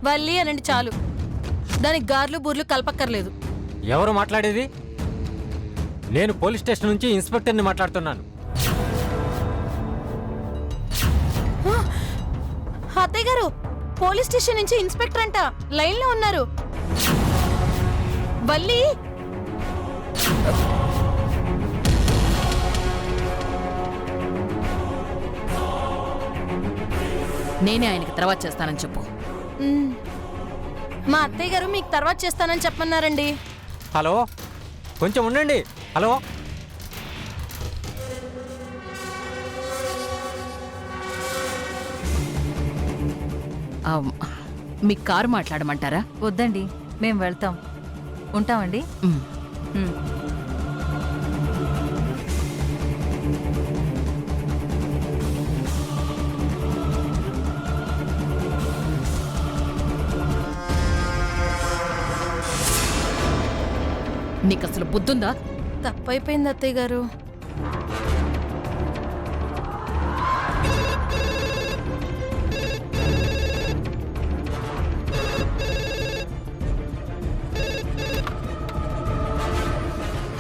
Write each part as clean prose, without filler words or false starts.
వల్లి అనండి చాలు. దానికి గార్లు బూర్లు కలపక్కర్లేదు. ఎవరు మాట్లాడేది? నేను పోలీస్ స్టేషన్ నుంచి ఇన్స్పెక్టర్ని మాట్లాడుతున్నాను. అత్తయ్య గారు, పోలీస్ స్టేషన్ నుంచి ఇన్స్పెక్టర్ అంట లైన్లో ఉన్నారు. వల్లి నేనే ఆయనకి తర్వాత చేస్తానని చెప్పు. మా అత్తయ్య గారు మీకు తర్వాత చేస్తానని చెప్పమన్నారండి. హలో, కొంచెం ఉండండి. హలో, మీ కారు మాట్లాడమంటారా? వద్దండి, మేము వెళ్తాం. ఉంటామండి. నీకు అసలు బుద్ధుందా? తప్పైపోయింది అత్తయ్య గారు.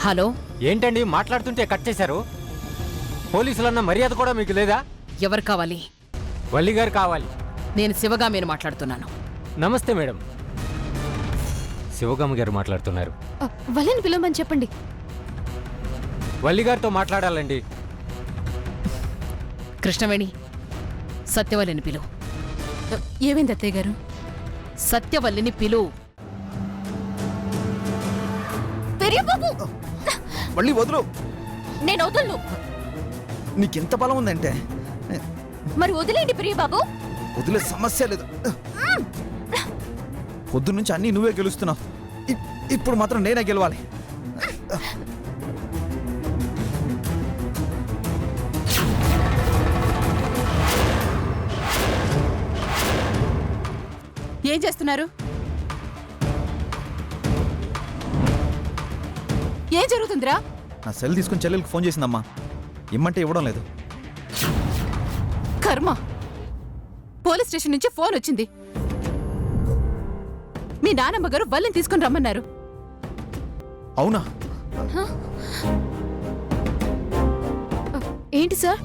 హలో, ఏంటండి మాట్లాడుతుంటే కట్ చేశారు? పోలీసులన్న మర్యాద కూడా మీకు లేదా? ఎవరు కావాలి? వల్లి గారు కావాలి. నేను శివగామిని మాట్లాడుతున్నాను. నమస్తే మేడం. శివగామి గారు మాట్లాడుతున్నారు. వల్లిని పిలవమని చెప్పండి. వల్లి గారితో మాట్లాడాలండి. కృష్ణవేణి, సత్యవల్లిని పిలువు. ఏమైంది అత్తయ్య గారు? సత్యవల్లిని పిలువు. మళ్ళీ వదులు. నేను వదలను. నీకెంత బలం ఉందంటే మరి వదిలేండి ప్రియబాబు. వదిలే సమస్య లేదు. పొద్దు నుంచి అన్నీ నువ్వే గెలుస్తున్నావు. ఇప్పుడు మాత్రం నేనే గెలవాలి. ఏం చేస్తున్నారు? ఏం జరుగుతుందిరా? నా సెల్ తీసుకుని చెల్లెలకు ఫోన్ చేసిందమ్మా. ఇమ్మంటే ఇవ్వడం లేదు. కర్మ, పోలీస్ స్టేషన్ నుంచి ఫోన్ వచ్చింది. మీ నానమ్మ గారు వల్లిని తీసుకుని రమ్మన్నారు. అవునా? ఏంటి సార్?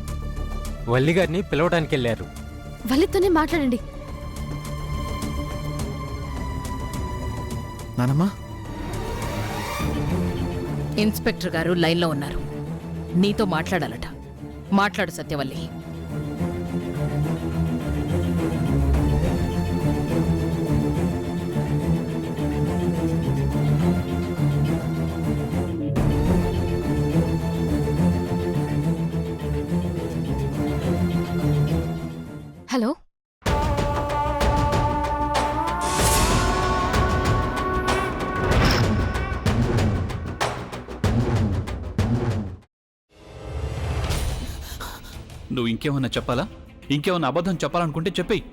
వల్లి గారిని పిలవడానికి వెళ్ళారు. వల్లితోనే మాట్లాడండి. నానమ్మా, ఇన్స్పెక్టర్ గారు లైన్లో ఉన్నారు. నీతో మాట్లాడాలట. మాట్లాడు సత్యవల్లి. హలో, నువ్వు ఇంకేమన్నా చెప్పాలా? ఇంకేమన్నా అబద్ధం చెప్పాలనుకుంటే చెప్పేయి.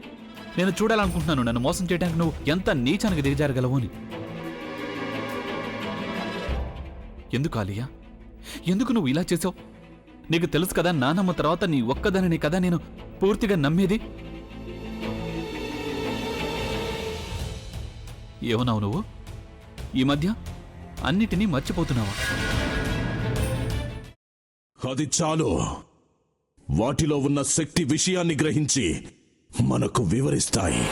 నేను చూడాలనుకుంటున్నాను నన్ను మోసం చేయడానికి నువ్వు ఎంత నీచానికి దిగజారగలవు అని. ఎందుకు ఆలియా, ఎందుకు నువ్వు ఇలా చేసావు? నీకు తెలుసు కదా, నానమ్మ తర్వాత నీ ఒక్కదానిని కదా నేను పూర్తిగా నమ్మేది. ఏమన్నావు నువ్వు? ఈ మధ్య అన్నిటినీ మర్చిపోతున్నావా? అది చాలు. వాటిలో ఉన్న శక్తి విషయాన్ని గ్రహించి మనకు వివరిస్తాయి.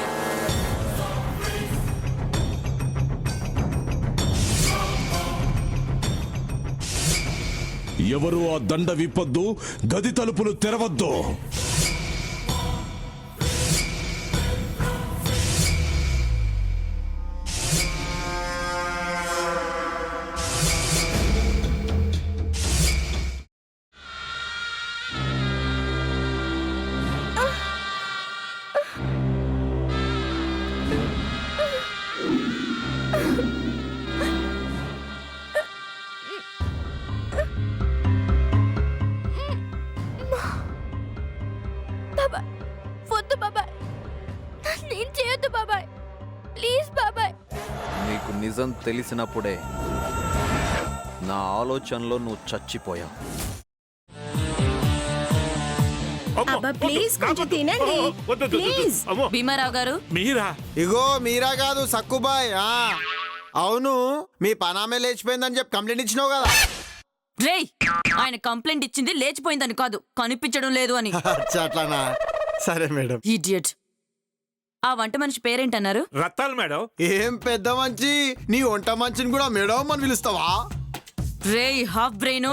ఎవరు ఆ దండ విప్పొద్దు, గది తలుపులు తెరవద్దు. నీకు నిజం తెలిసినప్పుడే నా ఆలోచనలో నువ్వు చచ్చిపోయావు. అబ్బా ప్లీజ్ కొంచెం తినండి ప్లీజ్. భీమారావు గారు మీరా? ఇగో మీరా కాదు సక్కుబాయ్. అవును, మీ పనామే లేచిపోయిందని చెప్పి కంప్లైంట్ ఇచ్చినావు కదా. రేయ్, ఆయన కంప్లైంట్ ఇచ్చింది లేచిపోయిందని కాదు, కనిపించడం లేదు అని. అట్లానా? సరే మేడం. ఇడియట్. ఆ వంట మనిషి పేరేంటన్నారు? రత్తాలు మేడం. ఏం పెద్ద మంచి, నీ వంట మంచిని కూడా మేడం అని పిలుస్తావా? రేయ్ హాఫ్ బ్రెయిన్,